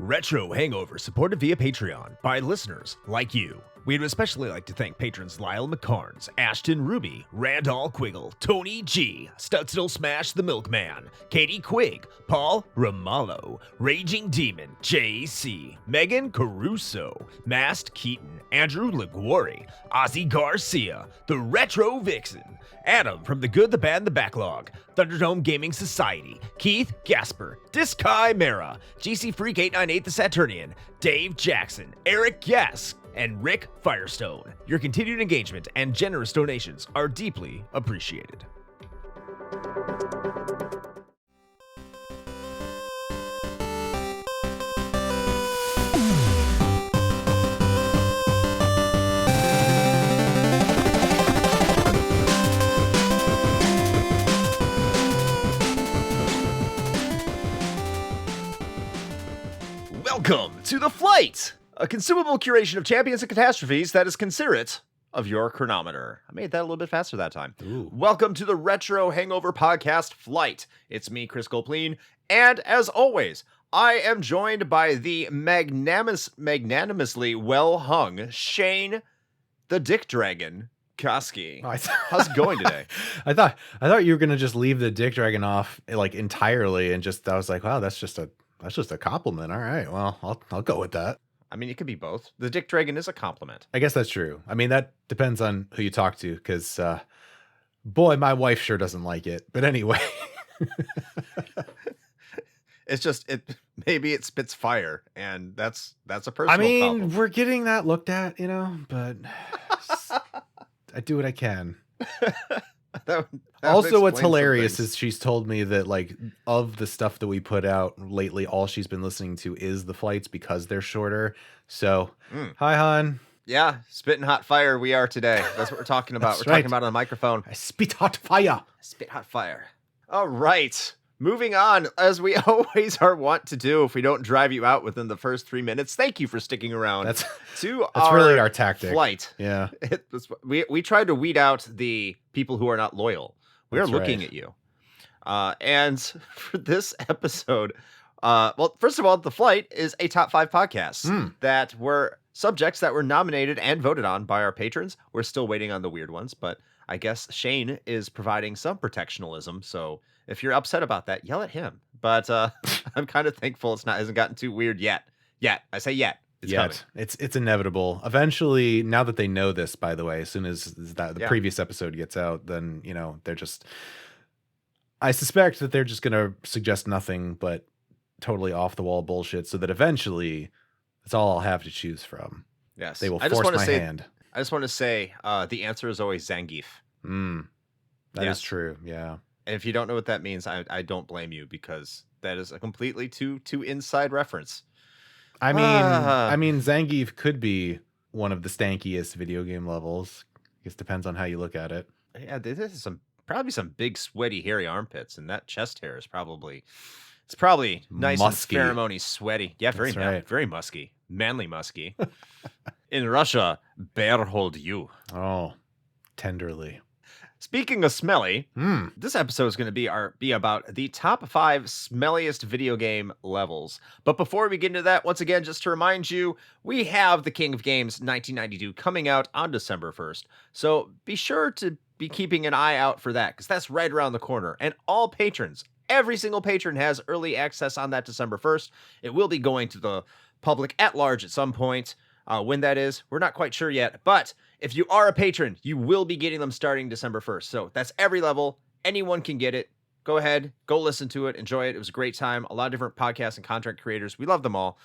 Retro Hangover, supported via Patreon by listeners like you. We'd especially like to thank patrons Lyle McCarnes, Ashton Ruby, Randall Quiggle, Tony G, Studstill Smash the Milkman, Katie Quigg, Paul Ramallo, Raging Demon, JC, Megan Caruso, Mast Keaton, Andrew Liguori, Ozzy Garcia, The Retro Vixen, Adam from The Good, the Bad, and the Backlog, Thunderdome Gaming Society, Keith Gasper, Diskai Mara, GC Freak 898 the Saturnian, Dave Jackson, Eric Guess, and Rick Firestone. Your continued engagement and generous donations are deeply appreciated. Welcome to The Flight, a consumable curation of champions and catastrophes that is considerate of your chronometer. I made that a little bit faster that time. Ooh. Welcome to the Retro Hangover Podcast Flight. It's me, Chris Gopleen, and as always, I am joined by the magnanimously well-hung Shane the Dick Dragon Koski. How's it going today? I thought you were gonna just leave the Dick Dragon off like entirely, and I was like, wow, that's just a compliment. All right, well, I'll go with that. I mean, it could be both. The Dick Dragon is a compliment. I guess that's true. I mean, that depends on who you talk to, because boy, my wife sure doesn't like it. But anyway. It's just maybe it spits fire, and that's a personal problem. We're getting that looked at, but I do what I can. that Also, what's hilarious is she's told me that, like, of the stuff that we put out lately, all she's been listening to is the flights because they're shorter. So, Hi, hon. Yeah, spitting hot fire we are today. That's what we're talking about. That's We're talking about it on the microphone. I spit hot fire. Spit hot fire. All right. Moving on, as we always are wont to do if we don't drive you out within the first 3 minutes. Thank you for sticking around. That's our really our tactic. Flight. Yeah. We tried to weed out the people who are not loyal. We are looking at you. And for this episode, well, first of all, The Flight is a top 5 podcast that were subjects that were nominated and voted on by our patrons. We're still waiting on the weird ones, but I guess Shane is providing some protectionalism. So if you're upset about that, yell at him. But I'm kind of thankful hasn't gotten too weird yet. I say yet. It's coming. It's inevitable. Eventually, now that they know this, by the way, as soon as the previous episode gets out, then, they're just... I suspect that they're just going to suggest nothing but totally off-the-wall bullshit, so that eventually it's all I'll have to choose from. Yes. They will force my hand. I just want to say the answer is always Zangief. That is true, yeah. And if you don't know what that means, I don't blame you, because that is a completely too inside reference. I mean, Zangief could be one of the stankiest video game levels. I guess depends on how you look at it. Yeah, this is probably some big, sweaty, hairy armpits, and that chest hair is probably nice musky. And pheromone sweaty. Yeah, very musky, manly musky. In Russia, bear hold you. Oh, tenderly. Speaking of smelly, this episode is going to be about the top 5 smelliest video game levels. But before we get into that, once again, just to remind you, we have The King of Games 1992 coming out on December 1st. So be sure to be keeping an eye out for that, because that's right around the corner. And all patrons, every single patron has early access on that December 1st. It will be going to the public at large at some point. When that is, we're not quite sure yet. But if you are a patron, you will be getting them starting December 1st. So that's every level. Anyone can get it. Go ahead. Go listen to it. Enjoy it. It was a great time. A lot of different podcasts and content creators. We love them all.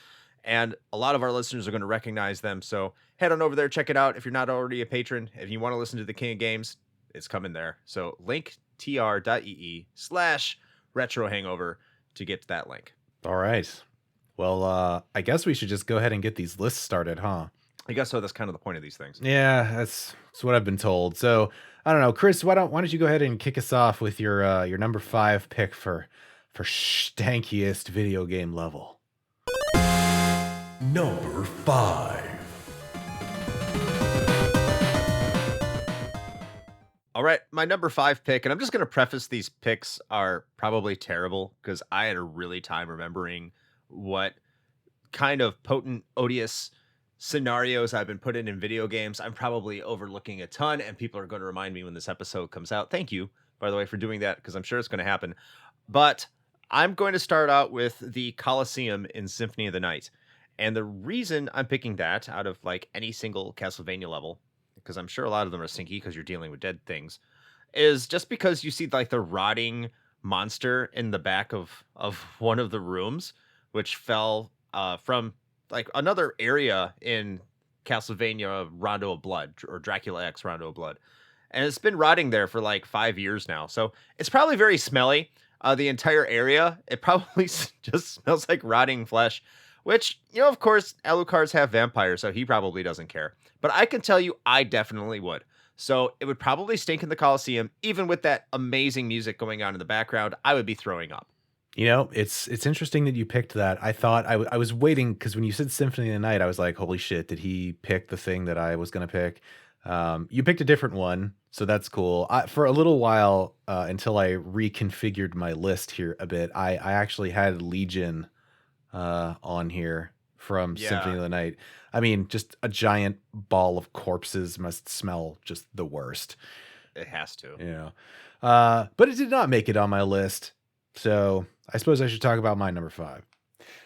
And a lot of our listeners are going to recognize them. So head on over there. Check it out. If you're not already a patron, if you want to listen to The King of Games, it's coming there. So linktr.ee/retro hangover to get to that link. All right. Well, I guess we should just go ahead and get these lists started, huh? I guess so. That's kind of the point of these things. Yeah, that's what I've been told. So I don't know, Chris. Why don't you go ahead and kick us off with your number 5 pick for stankiest video game level? Number 5. All right, my number 5 pick, and I'm just going to preface these picks are probably terrible because I had a really time remembering what kind of potent, odious scenarios I've been put in video games, I'm probably overlooking a ton, and people are going to remind me when this episode comes out. Thank you, by the way, for doing that, because I'm sure it's going to happen. But I'm going to start out with the Colosseum in Symphony of the Night. And the reason I'm picking that out of like any single Castlevania level, because I'm sure a lot of them are sinky because you're dealing with dead things, is just because you see like the rotting monster in the back of one of the rooms, which fell from like another area in Castlevania Rondo of Blood or Dracula X Rondo of Blood. And it's been rotting there for like 5 years now. So it's probably very smelly. The entire area, it probably just smells like rotting flesh, which, of course, Alucard's half vampire, so he probably doesn't care. But I can tell you, I definitely would. So it would probably stink in the Coliseum, even with that amazing music going on in the background. I would be throwing up. It's interesting that you picked that. I thought I was waiting because when you said Symphony of the Night, I was like, holy shit, did he pick the thing that I was going to pick? You picked a different one, so that's cool. For a little while, until I reconfigured my list here a bit, I actually had Legion on here from Symphony of the Night. I mean, just a giant ball of corpses must smell just the worst. It has to. But it did not make it on my list. So I suppose I should talk about my number 5.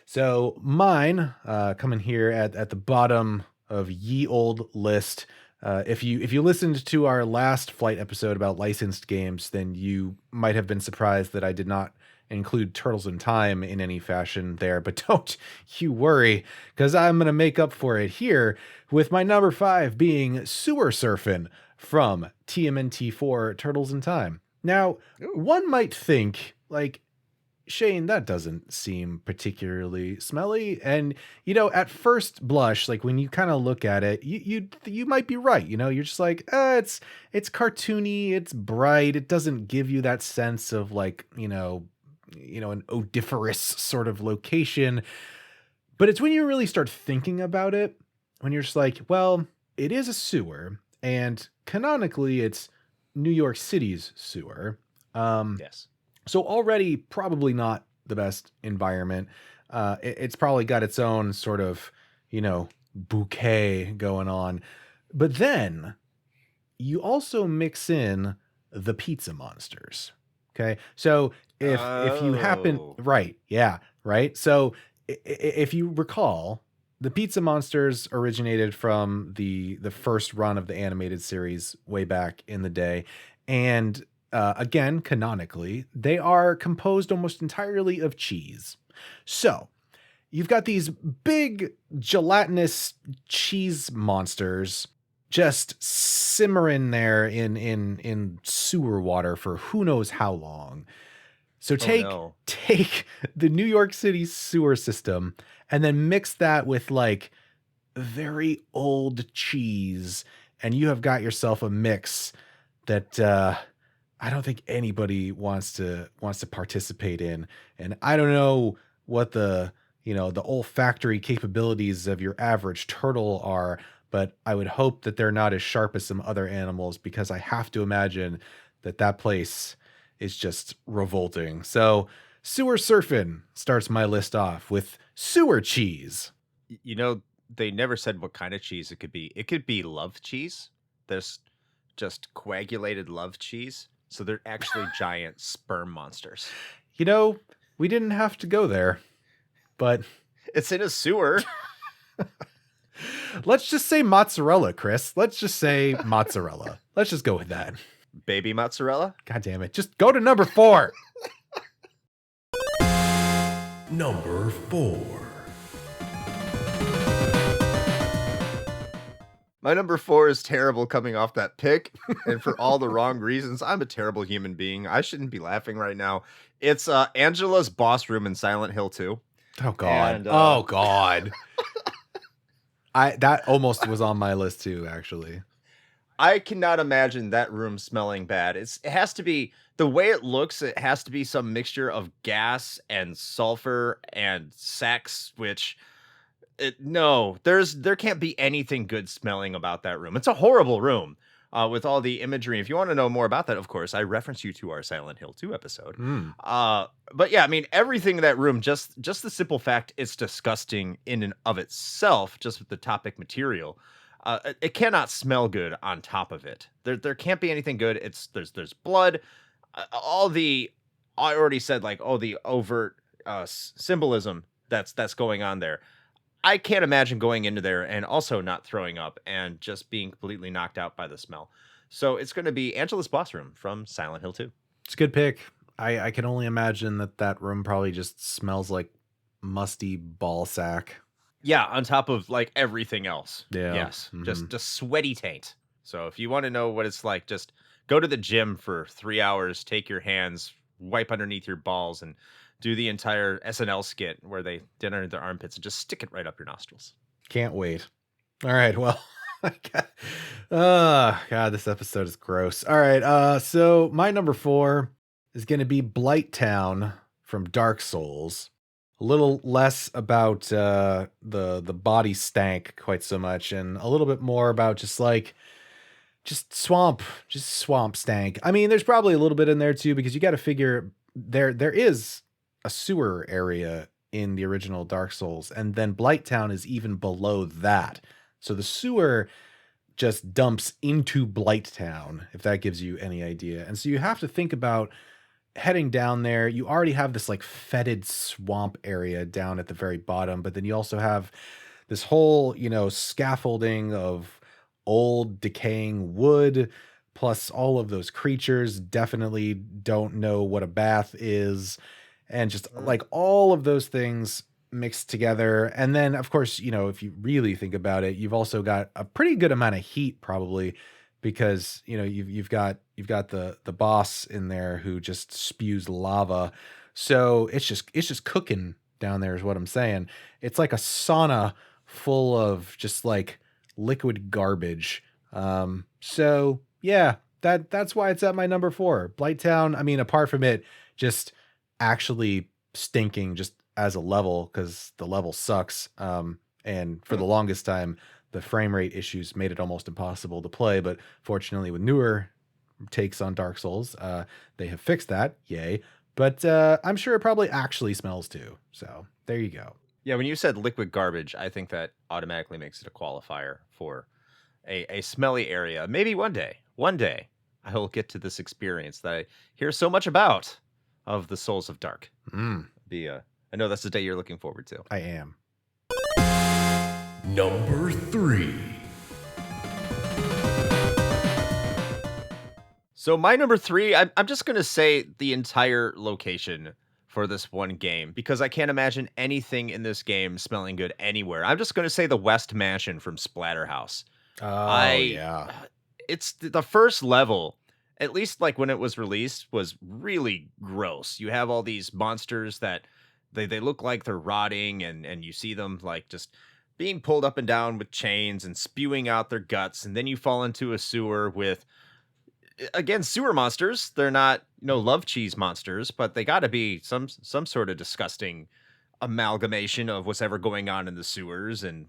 So mine, coming here at the bottom of ye old list. If you listened to our last Flight episode about licensed games, then you might have been surprised that I did not include Turtles in Time in any fashion there, but don't you worry, because I'm going to make up for it here with my number 5 being Sewer Surfin' from TMNT4 Turtles in Time. Now, one might think, like, Shane, that doesn't seem particularly smelly. And, at first blush, like when you kind of look at it, you might be right. You're just like, it's cartoony, it's bright. It doesn't give you that sense of like, an odoriferous sort of location. But it's when you really start thinking about it, when you're just like, well, it is a sewer, and canonically it's New York City's sewer. Yes. So already probably not the best environment. It's probably got its own sort of, bouquet going on. But then you also mix in the pizza monsters. Okay. So if you happen, right. Yeah. Right. So if you recall, the pizza monsters originated from the first run of the animated series way back in the day. And again, canonically, they are composed almost entirely of cheese. So you've got these big gelatinous cheese monsters just simmering there in sewer water for who knows how long. So take the New York City sewer system and then mix that with like very old cheese, and you have got yourself a mix that I don't think anybody wants to participate in. And I don't know what the olfactory capabilities of your average turtle are, but I would hope that they're not as sharp as some other animals, because I have to imagine that place is just revolting. So Sewer Surfin' starts my list off with sewer cheese. They never said what kind of cheese it could be. It could be love cheese. There's just coagulated love cheese. So they're actually giant sperm monsters. We didn't have to go there, but it's in a sewer. Let's just say mozzarella, Chris. Let's just say mozzarella. Let's just go with that. Baby mozzarella? God damn it. Just go to number 4. Number 4. My number 4 is terrible coming off that pick, and for all the wrong reasons. I'm a terrible human being. I shouldn't be laughing right now. It's Angela's boss room in Silent Hill 2. Oh, God. Oh, God. That almost was on my list, too, actually. I cannot imagine that room smelling bad. It has to be, the way it looks, it has to be some mixture of gas and sulfur and sex, which... there can't be anything good smelling about that room. It's a horrible room. with all the imagery. If you want to know more about that, of course, I reference you to our Silent Hill 2 episode. But yeah, I mean, everything in that room, just the simple fact it's disgusting in and of itself, just with the topic material. It cannot smell good on top of it. There can't be anything good. There's blood. All the I already said, like, oh, the overt symbolism that's going on there. I can't imagine going into there and also not throwing up and just being completely knocked out by the smell. So it's going to be Angela's Boss Room from Silent Hill 2. It's a good pick. I can only imagine that room probably just smells like musty ball sack. Yeah, on top of like everything else. Yeah. Yes, just a sweaty taint. So if you want to know what it's like, just go to the gym for 3 hours, take your hands, wipe underneath your balls, and do the entire SNL skit where they did under their armpits and just stick it right up your nostrils. Can't wait. All right, well, God, this episode is gross. All right, so my number 4 is going to be Blight Town from Dark Souls. A little less about the body stank quite so much, and a little bit more about just swamp stank. I mean, there's probably a little bit in there too, because you got to figure there is a sewer area in the original Dark Souls, and then Blight Town is even below that. So the sewer just dumps into Blight Town, if that gives you any idea. And so you have to think about heading down there. You already have this like fetid swamp area down at the very bottom, but then you also have this whole, scaffolding of old decaying wood, plus all of those creatures definitely don't know what a bath is, and just like all of those things mixed together. And then of course, if you really think about it, you've also got a pretty good amount of heat probably, because you've got the boss in there who just spews lava. So it's just cooking down there is what I'm saying. It's like a sauna full of just like liquid garbage. So yeah, that's why it's at my number 4. Blight Town, I mean, apart from it just actually stinking just as a level, because the level sucks. And for the longest time, the frame rate issues made it almost impossible to play. But fortunately, with newer takes on Dark Souls, they have fixed that. Yay. But I'm sure it probably actually smells too. So there you go. Yeah, when you said liquid garbage, I think that automatically makes it a qualifier for a smelly area. Maybe one day I will get to this experience that I hear so much about of the Souls of Dark. I know that's the day you're looking forward to. I am. Number 3. So my number 3, I'm just going to say the entire location for this one game, because I can't imagine anything in this game smelling good anywhere. I'm just going to say the West Mansion from Splatterhouse. Yeah. It's the first level, at least like when it was released, was really gross. You have all these monsters that they look like they're rotting, and you see them like just being pulled up and down with chains and spewing out their guts. And then you fall into a sewer with, again, sewer monsters. They're not, love cheese monsters, but they got to be some sort of disgusting amalgamation of what's ever going on in the sewers and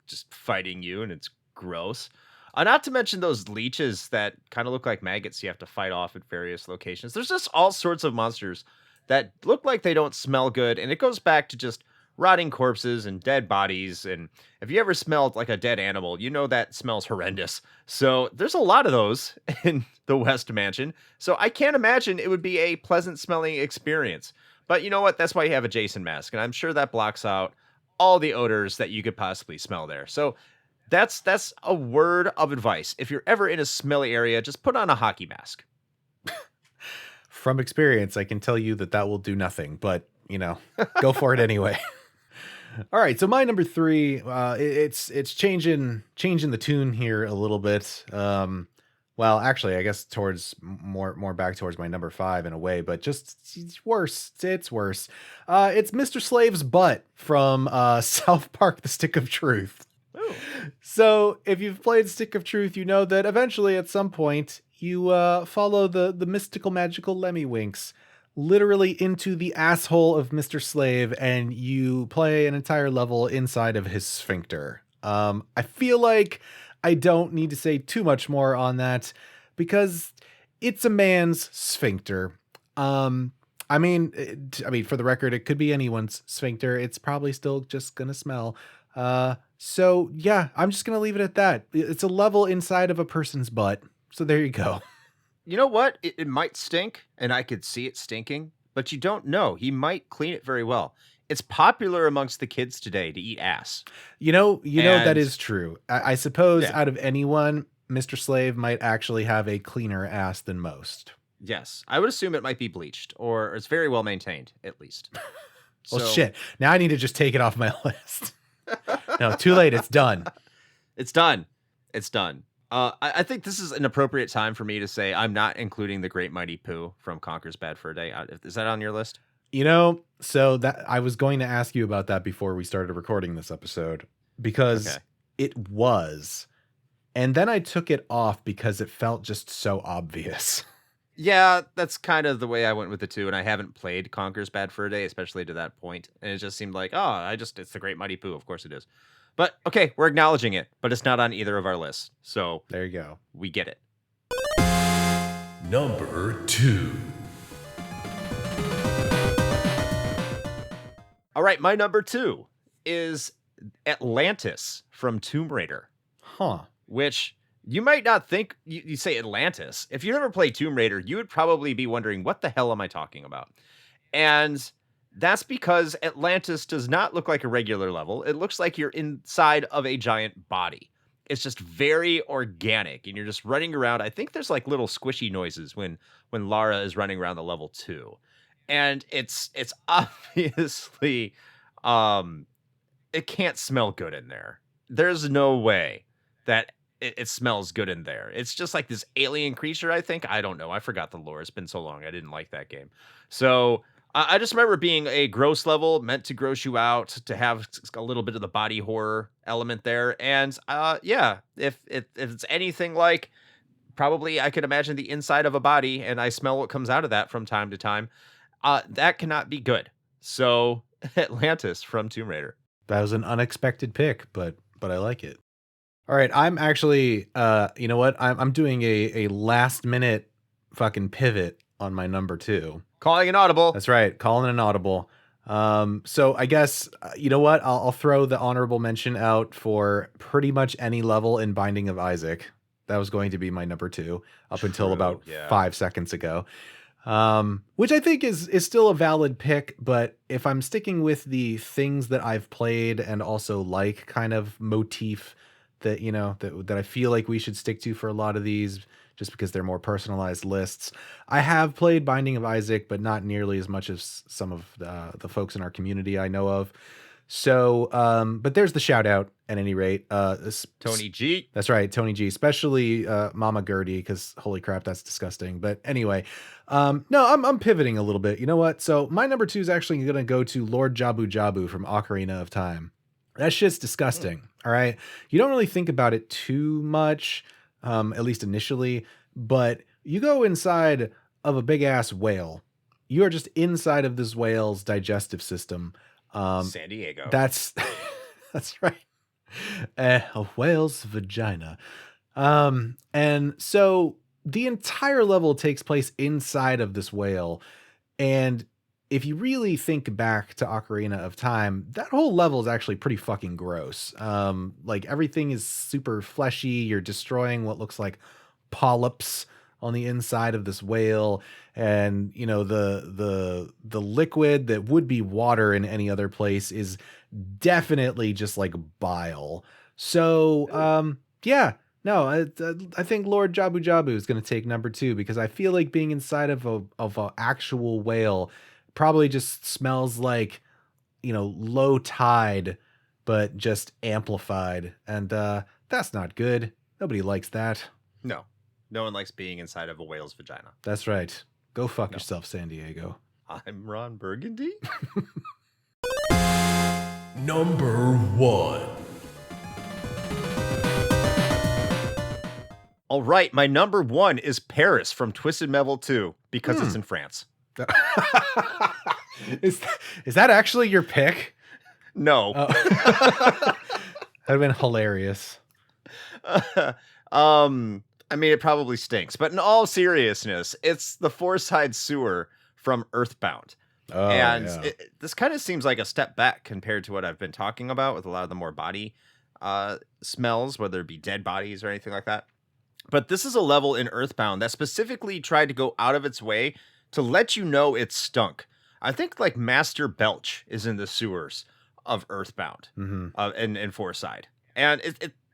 just fighting you. And it's gross. Not to mention those leeches that kind of look like maggots you have to fight off at various locations. There's just all sorts of monsters that look like they don't smell good. And it goes back to just rotting corpses and dead bodies. And if you ever smelled like a dead animal, that smells horrendous. So there's a lot of those in the West Mansion. So I can't imagine it would be a pleasant smelling experience. But you know what? That's why you have a Jason mask. And I'm sure that blocks out all the odors that you could possibly smell there. So that's a word of advice. If you're ever in a smelly area, just put on a hockey mask. From experience, I can tell you that will do nothing, but go for it anyway. All right, so my number 3, it's changing the tune here a little bit. Well, actually, I guess towards more back towards my number 5 in a way, but just it's worse. It's worse. It's Mr. Slave's butt from South Park: The Stick of Truth. Ooh. So if you've played Stick of Truth, you know that eventually at some point you follow the mystical magical Lemmywinks literally into the asshole of Mr. Slave, and you play an entire level inside of his sphincter. I feel like I don't need to say too much more on that because it's a man's sphincter. I mean, for the record, it could be anyone's sphincter. It's probably still just gonna smell. So yeah, I'm just gonna leave it at that. It's a level inside of a person's butt. So there you go. You know what? It might stink, and I could see it stinking, but you don't know. He might clean it very well. It's popular amongst the kids today to eat ass. You know that And is true. I suppose yeah, out of anyone, Mr. Slave might actually have a cleaner ass than most. yes, I would assume it might be bleached, or it's very well maintained, at least. Well, So shit. Now I need to just take it off my list. No, too late. It's done. it's done. It's done. I think this is an appropriate time for me to say I'm not including the Great Mighty Pooh from Conker's Bad Fur Day. Is that on your list? So that I was going to ask you about that before we started recording this episode because Okay. it was. And then I took it off because it felt just so obvious. Yeah, that's kind of the way I went with the two, and I haven't played Conker's Bad Fur Day, especially to that point. And it just seemed like, it's the Great Mighty Pooh. Of course it is. But okay, we're acknowledging it, but it's not on either of our lists. So There you go. we get it. Number 2. All right, my number 2 is Atlantis from Tomb Raider, Huh. which you might not think you say Atlantis. If you never played Tomb Raider, you would probably be wondering, what the hell am I talking about? And that's because Atlantis does not look like a regular level. It looks like you're inside of a giant body. It's just very organic, and you're just running around. I think there's like little squishy noises when Lara is running around the level too. And it's obviously it can't smell good in there. There's no way that it smells good in there. It's just like this alien creature, I think. I don't know. I forgot the lore. It's been so long. I didn't like that game. So I just remember being a gross level meant to gross you out, to have a little bit of the body horror element there. And yeah, if it's anything like, probably I could imagine the inside of a body and I smell what comes out of that from time to time. That cannot be good. So Atlantis from Tomb Raider. That was an unexpected pick, but I like it. All right, I'm actually you know what? I'm doing a last minute fucking pivot on my number 2. Calling an audible. That's right, calling an audible. So I guess you know what? I'll throw the honorable mention out for pretty much any level in Binding of Isaac. That was going to be my number 2 up until True, about yeah. 5 seconds ago. Which I think is still a valid pick, but if I'm sticking with the things that I've played and also like kind of motif that, you know, that I feel like we should stick to for a lot of these, just because they're more personalized lists. I have played Binding of Isaac, but not nearly as much as some of the folks in our community I know of. So, but there's the shout out at any rate. Tony G. That's right, Tony G, especially Mama Gertie, because holy crap, that's disgusting. But anyway, no, I'm pivoting a little bit. You know what? So my number 2 is actually going to go to Lord Jabu Jabu from Ocarina of Time. That shit's disgusting. All right, you don't really think about it too much, at least initially. But you go inside of a big ass whale. You are just inside of this whale's digestive system. San Diego. That's right. A whale's vagina. And so the entire level takes place inside of this whale. And if you really think back to Ocarina of Time, that whole level is actually pretty fucking gross. Like everything is super fleshy. You're destroying what looks like polyps on the inside of this whale, and you know the liquid that would be water in any other place is definitely just like bile. So yeah, no, I think Lord Jabu Jabu is going to take number 2 because I feel like being inside of a actual whale probably just smells like, you know, low tide but just amplified, and that's not good. Nobody likes that. No one likes being inside of a whale's vagina. That's right. Go fuck yourself, San Diego. I'm Ron Burgundy. Number 1. All right, my number 1 is Paris from Twisted Metal 2 because it's in France. Is that actually your pick? No. That'd have been hilarious. I mean, it probably stinks, but in all seriousness, it's the Foreside Sewer from Earthbound. Oh, And yeah. this kind of seems like a step back compared to what I've been talking about with a lot of the more body smells, whether it be dead bodies or anything like that. But this is a level in Earthbound that specifically tried to go out of its way to let you know it stunk. I think like Master Belch is in the sewers of Earthbound Hmm. in Foreside. And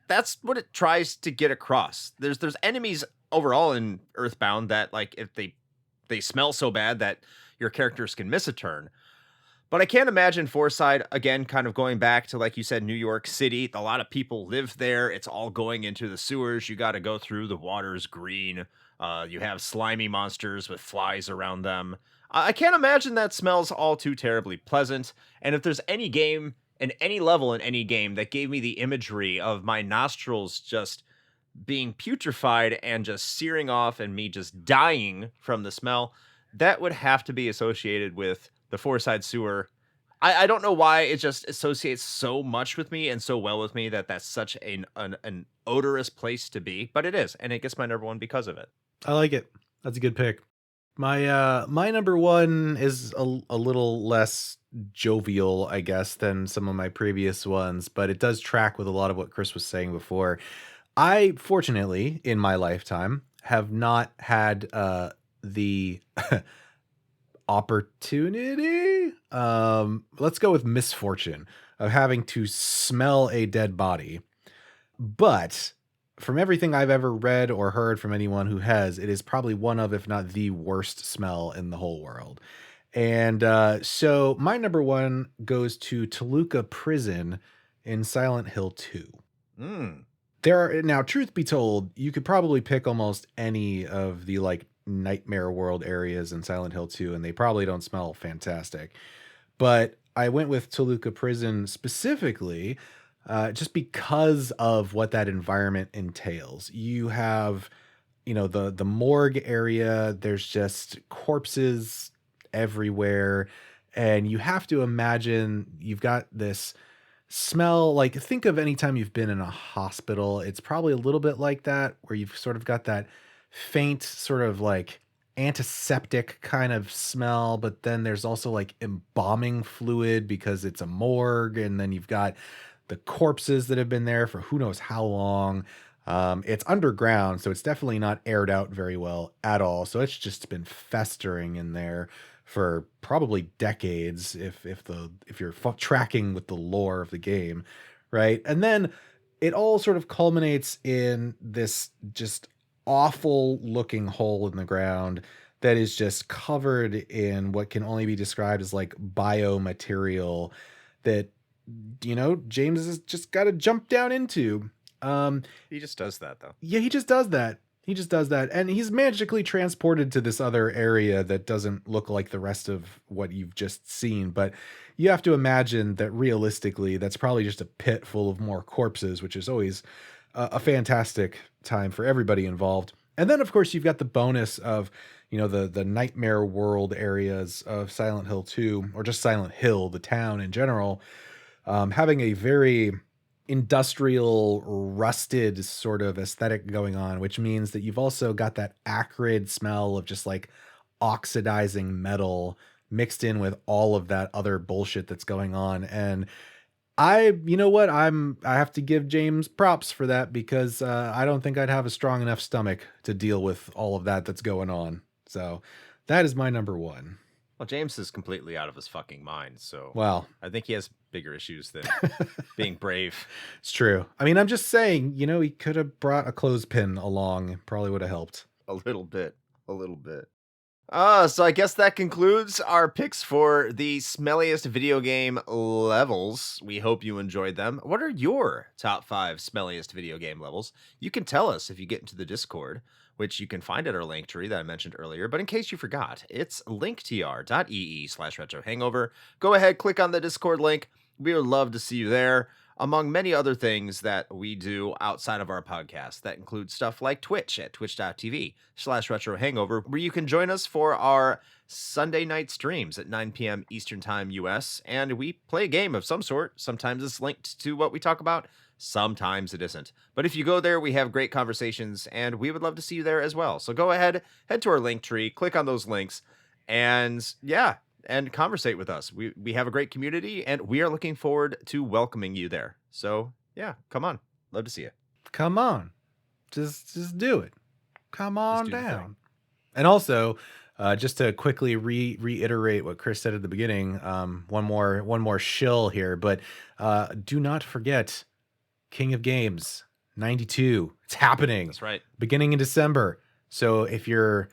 that's what it tries to get across. There's enemies overall in Earthbound that like if they smell so bad that your characters can miss a turn. But I can't imagine Foreside again, kind of going back to, like you said, New York City. A lot of people live there. It's all going into the sewers. You got to go through. The water's green. You have slimy monsters with flies around them. I can't imagine that smells all too terribly pleasant. And if there's any game and any level in any game that gave me the imagery of my nostrils just being putrefied and just searing off and me just dying from the smell, that would have to be associated with the Foreside Sewer. I don't know why it just associates so much with me and so well with me that that's such an odorous place to be, but it is, and it gets my number one because of it. I like it. That's a good pick. My number one is a little less jovial, I guess, than some of my previous ones, but it does track with a lot of what Chris was saying before. I fortunately, in my lifetime, have not had the opportunity, let's go with misfortune, of having to smell a dead body. But from everything I've ever read or heard from anyone who has, it is probably one of, if not the worst smell in the whole world. And so my number one goes to Toluca Prison in Silent Hill 2. Mm. There are now, truth be told, you could probably pick almost any of the like nightmare world areas in Silent Hill 2, and they probably don't smell fantastic. But I went with Toluca Prison specifically just because of what that environment entails. You have, the morgue area. There's just corpses everywhere, and you have to imagine you've got this smell. Like, think of any time you've been in a hospital. It's probably a little bit like that, where you've sort of got that faint sort of like antiseptic kind of smell, but then there's also like embalming fluid because it's a morgue, and then you've got the corpses that have been there for who knows how long. It's underground, so it's definitely not aired out very well at all. So it's just been festering in there for probably decades, if you're tracking with the lore of the game, right? And then it all sort of culminates in this just awful looking hole in the ground that is just covered in what can only be described as like biomaterial that James has just got to jump down into. He just does that, though. Yeah, he just does that. He just does that. And he's magically transported to this other area that doesn't look like the rest of what you've just seen. But you have to imagine that realistically, that's probably just a pit full of more corpses, which is always a fantastic time for everybody involved. And then, of course, you've got the bonus of, the nightmare world areas of Silent Hill 2, or just Silent Hill, the town in general, having a very industrial, rusted sort of aesthetic going on, which means that you've also got that acrid smell of just like oxidizing metal mixed in with all of that other bullshit that's going on. And you know what? I have to give James props for that, because I don't think I'd have a strong enough stomach to deal with all of that that's going on. So that is my number one. Well, James is completely out of his fucking mind, so Well, I think he has bigger issues than being brave. it's true. I mean, I'm just saying, he could have brought a clothespin along. It probably would have helped. A little bit. So I guess that concludes our picks for the smelliest video game levels. We hope you enjoyed them. What are your top 5 smelliest video game levels? You can tell us if you get into the Discord, which you can find at our link tree that I mentioned earlier. But in case you forgot, it's linktr.ee/retrohangover. Go ahead, click on the Discord link. We would love to see you there, among many other things that we do outside of our podcast. That includes stuff like Twitch at twitch.tv/retrohangover, where you can join us for our Sunday night streams at 9 p.m. Eastern Time US, and we play a game of some sort. Sometimes it's linked to what we talk about. Sometimes it isn't. But if you go there, we have great conversations, and we would love to see you there as well. So go ahead, head to our link tree, click on those links, and yeah, and conversate with us. We have a great community, and we are looking forward to welcoming you there. So yeah, come on. Love to see you. Come on. Just do it. Come on do the thing. down. And also, just to quickly reiterate what Chris said at the beginning, one more shill here, but do not forget King of Games 92. It's happening. That's right. Beginning in December. So if you're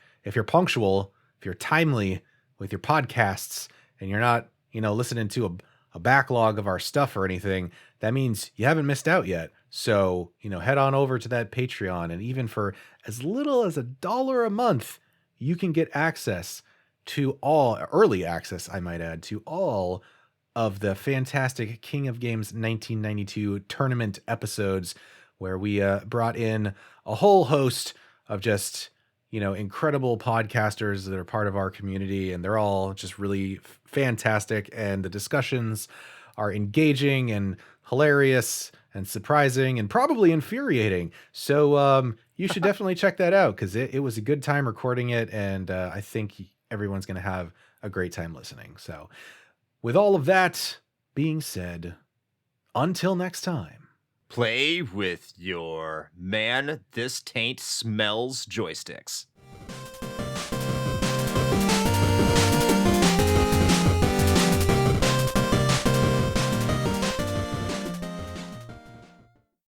punctual, if you're timely with your podcasts, and you're not, listening to a backlog of our stuff or anything, that means you haven't missed out yet. So, head on over to that Patreon, and even for as little as $1 a month, you can get access to early access, I might add, to all of the fantastic King of Games 1992 tournament episodes, where we brought in a whole host of just, incredible podcasters that are part of our community, and they're all just really fantastic. And the discussions are engaging and hilarious and surprising and probably infuriating. So you should definitely check that out, because it was a good time recording it, and I think everyone's going to have a great time listening. So with all of that being said, until next time, play with your man, this taint smells joysticks.